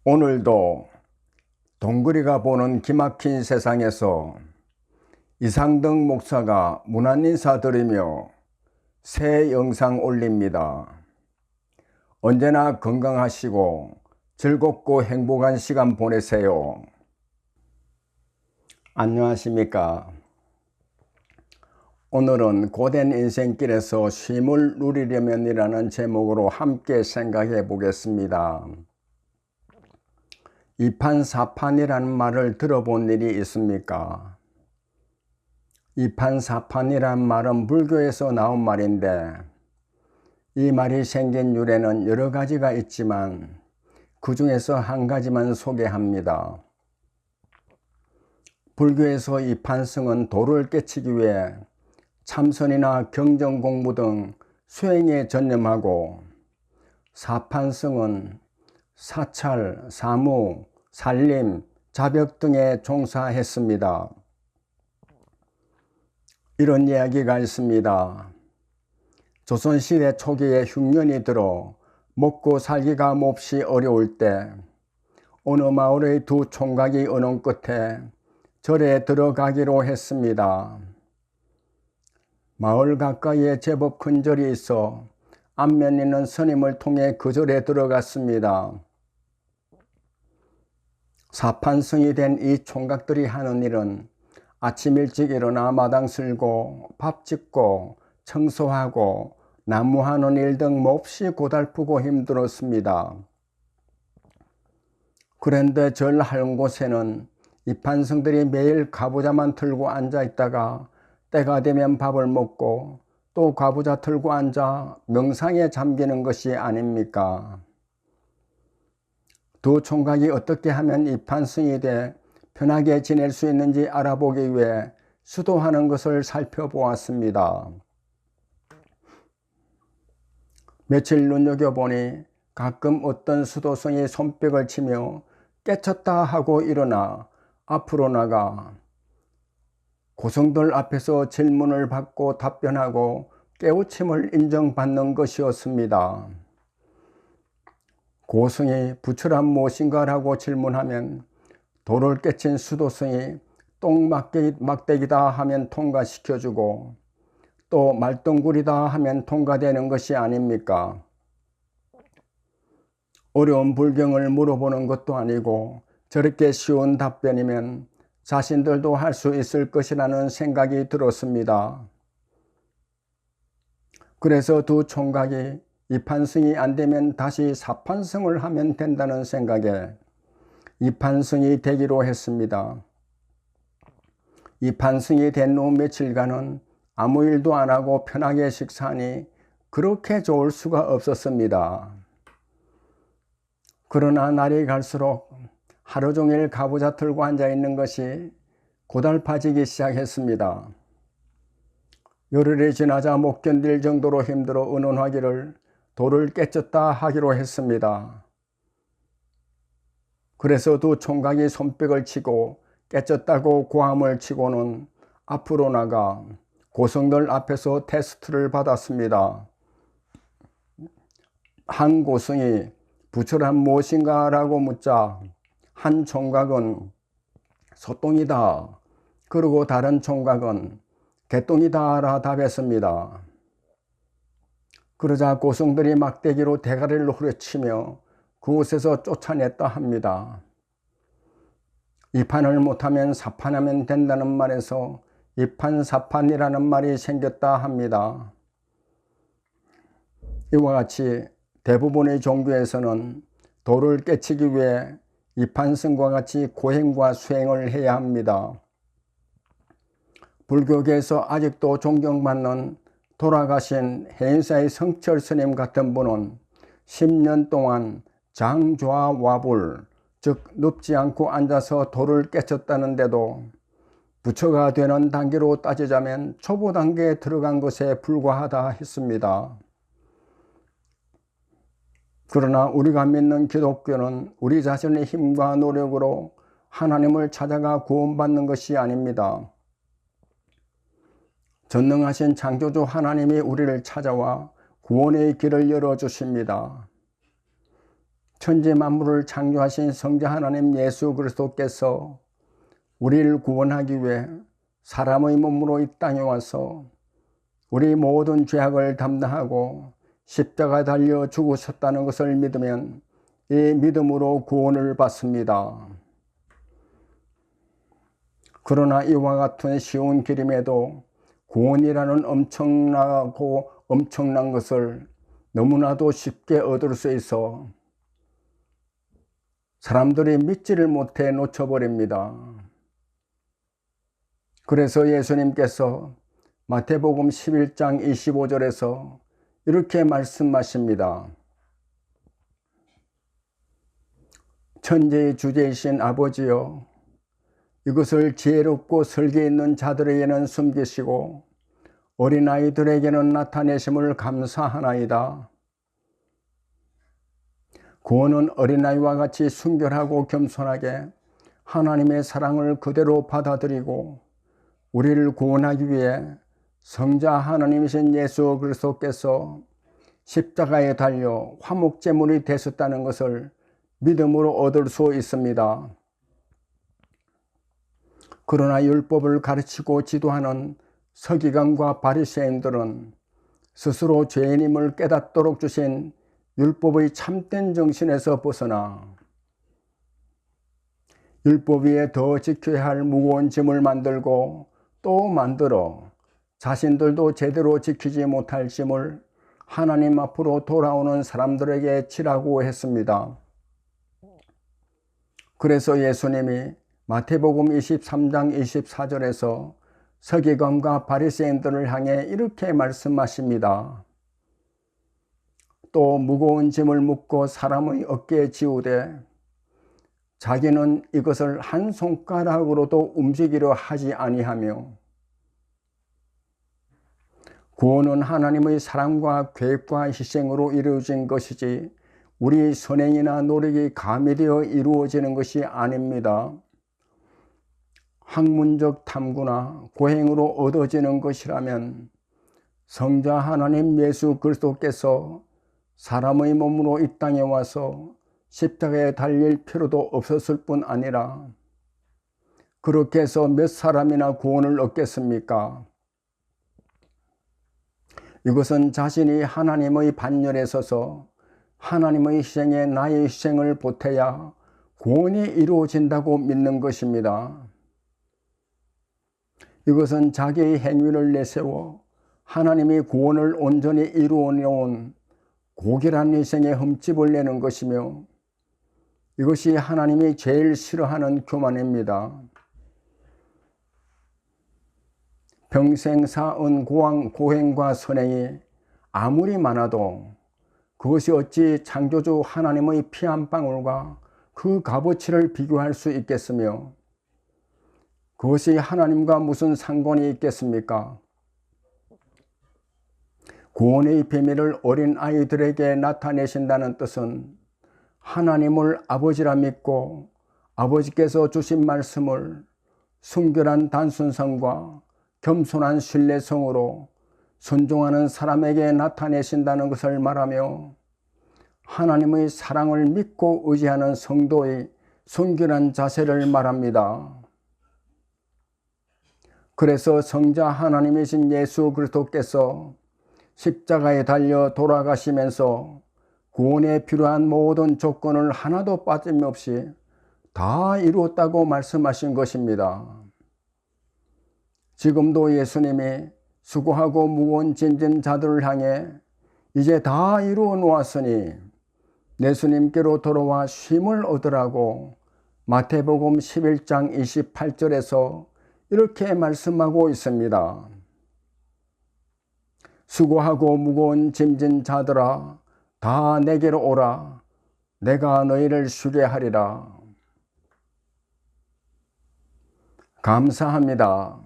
오늘도 동그리가 보는 기막힌 세상에서 이상덕 목사가 문안 인사드리며 새 영상 올립니다. 언제나 건강하시고 즐겁고 행복한 시간 보내세요. 안녕하십니까. 오늘은 고된 인생길에서 쉼을 누리려면이라는 제목으로 함께 생각해 보겠습니다. 이판사판이라는 말을 들어본 일이 있습니까? 이판사판이라는 말은 불교에서 나온 말인데, 이 말이 생긴 유래는 여러 가지가 있지만 그 중에서 한 가지만 소개합니다. 불교에서 이판승은 도를 깨치기 위해 참선이나 경전 공부 등 수행에 전념하고, 사판승은 사찰, 사무, 살림, 자벽 등에 종사했습니다. 이런 이야기가 있습니다. 조선시대 초기에 흉년이 들어 먹고 살기가 몹시 어려울 때 어느 마을의 두 총각이 어느 끝에 절에 들어가기로 했습니다. 마을 가까이에 제법 큰 절이 있어 안면 있는 스님을 통해 그 절에 들어갔습니다. 사판승이 된 이 총각들이 하는 일은 아침 일찍 일어나 마당 쓸고 밥 짓고 청소하고 나무하는 일 등 몹시 고달프고 힘들었습니다. 그런데 절 한 곳에는 이판승들이 매일 가부좌만 들고 앉아 있다가 때가 되면 밥을 먹고 또 가부좌 들고 앉아 명상에 잠기는 것이 아닙니까? 두 총각이 어떻게 하면 이판승이 돼 편하게 지낼 수 있는지 알아보기 위해 수도하는 것을 살펴보았습니다. 며칠 눈여겨보니 가끔 어떤 수도승이 손뼉을 치며 깨쳤다 하고 일어나 앞으로 나가 고승들 앞에서 질문을 받고 답변하고 깨우침을 인정받는 것이었습니다. 고승이 부처란 무엇인가라고 질문하면 돌을 깨친 수도승이 똥막대기다 하면 통과시켜주고 또 말똥굴이다 하면 통과되는 것이 아닙니까? 어려운 불경을 물어보는 것도 아니고 저렇게 쉬운 답변이면 자신들도 할 수 있을 것이라는 생각이 들었습니다. 그래서 두 총각이 이판승이 안 되면 다시 사판승을 하면 된다는 생각에 이판승이 되기로 했습니다. 이판승이 된 후 며칠간은 아무 일도 안 하고 편하게 식사하니 그렇게 좋을 수가 없었습니다. 그러나 날이 갈수록 하루 종일 가부좌 들고 앉아 있는 것이 고달파지기 시작했습니다. 열흘이 지나자 못 견딜 정도로 힘들어 의논하기를 돌을 깨쳤다 하기로 했습니다. 그래서 두 총각이 손뼉을 치고 깨쳤다고 고함을 치고는 앞으로 나가 고승들 앞에서 테스트를 받았습니다. 한 고승이 부처란 무엇인가 라고 묻자 한 총각은 소똥이다, 그리고 다른 총각은 개똥이다 라 답했습니다. 그러자 고승들이 막대기로 대가리를 후려치며 그곳에서 쫓아냈다 합니다. 이판을 못하면 사판하면 된다는 말에서 이판사판이라는 말이 생겼다 합니다. 이와 같이 대부분의 종교에서는 도를 깨치기 위해 이판승과 같이 고행과 수행을 해야 합니다. 불교계에서 아직도 존경받는 돌아가신 해인사의 성철 스님 같은 분은 10년 동안 장좌와불, 즉 눕지 않고 앉아서 돌을 깨쳤다는데도 부처가 되는 단계로 따지자면 초보 단계에 들어간 것에 불과하다 했습니다. 그러나 우리가 믿는 기독교는 우리 자신의 힘과 노력으로 하나님을 찾아가 구원받는 것이 아닙니다. 전능하신 창조주 하나님이 우리를 찾아와 구원의 길을 열어주십니다. 천지 만물을 창조하신 성자 하나님 예수 그리스도께서 우리를 구원하기 위해 사람의 몸으로 이 땅에 와서 우리 모든 죄악을 담당하고 십자가에 달려 죽으셨다는 것을 믿으면 이 믿음으로 구원을 받습니다. 그러나 이와 같은 쉬운 길임에도 구원이라는 엄청난 것을 너무나도 쉽게 얻을 수 있어 사람들이 믿지를 못해 놓쳐버립니다. 그래서 예수님께서 마태복음 11장 25절에서 이렇게 말씀하십니다. 천지의 주제이신 아버지여, 이것을 지혜롭고 설계 있는 자들에게는 숨기시고 어린아이들에게는 나타내심을 감사하나이다. 구원은 어린아이와 같이 순결하고 겸손하게 하나님의 사랑을 그대로 받아들이고 우리를 구원하기 위해 성자 하나님이신 예수 그리스도께서 십자가에 달려 화목제물이 되셨다는 것을 믿음으로 얻을 수 있습니다. 그러나 율법을 가르치고 지도하는 서기관과 바리새인들은 스스로 죄인임을 깨닫도록 주신 율법의 참된 정신에서 벗어나 율법 위에 더 지켜야 할 무거운 짐을 만들고 또 만들어 자신들도 제대로 지키지 못할 짐을 하나님 앞으로 돌아오는 사람들에게 지라고 했습니다. 그래서 예수님이 마태복음 23장 24절에서 서기관과 바리새인들을 향해 이렇게 말씀하십니다. 또 무거운 짐을 묻고 사람의 어깨에 지우되 자기는 이것을 한 손가락으로도 움직이려 하지 아니하며 구원은 하나님의 사랑과 계획과 희생으로 이루어진 것이지 우리 선행이나 노력이 가미되어 이루어지는 것이 아닙니다. 학문적 탐구나 고행으로 얻어지는 것이라면 성자 하나님 예수 그리스도께서 사람의 몸으로 이 땅에 와서 십자가에 달릴 필요도 없었을 뿐 아니라 그렇게 해서 몇 사람이나 구원을 얻겠습니까? 이것은 자신이 하나님의 반열에 서서 하나님의 희생에 나의 희생을 보태야 구원이 이루어진다고 믿는 것입니다. 이것은 자기의 행위를 내세워 하나님이 구원을 온전히 이루어 놓은 고결한 희생에 흠집을 내는 것이며 이것이 하나님이 제일 싫어하는 교만입니다. 평생 쌓은 고행과 선행이 아무리 많아도 그것이 어찌 창조주 하나님의 피 한 방울과 그 값어치를 비교할 수 있겠으며 그것이 하나님과 무슨 상관이 있겠습니까? 구원의 비밀을 어린 아이들에게 나타내신다는 뜻은 하나님을 아버지라 믿고 아버지께서 주신 말씀을 순결한 단순성과 겸손한 신뢰성으로 순종하는 사람에게 나타내신다는 것을 말하며 하나님의 사랑을 믿고 의지하는 성도의 순결한 자세를 말합니다. 그래서 성자 하나님이신 예수 그리스도께서 십자가에 달려 돌아가시면서 구원에 필요한 모든 조건을 하나도 빠짐없이 다 이루었다고 말씀하신 것입니다. 지금도 예수님이 수고하고 무거운 짐진 자들을 향해 이제 다 이루어 놓았으니 예수님께로 돌아와 쉼을 얻으라고 마태복음 11장 28절에서 이렇게 말씀하고 있습니다. 수고하고 무거운 짐진 자들아 다 내게로 오라. 내가 너희를 쉬게 하리라. 감사합니다.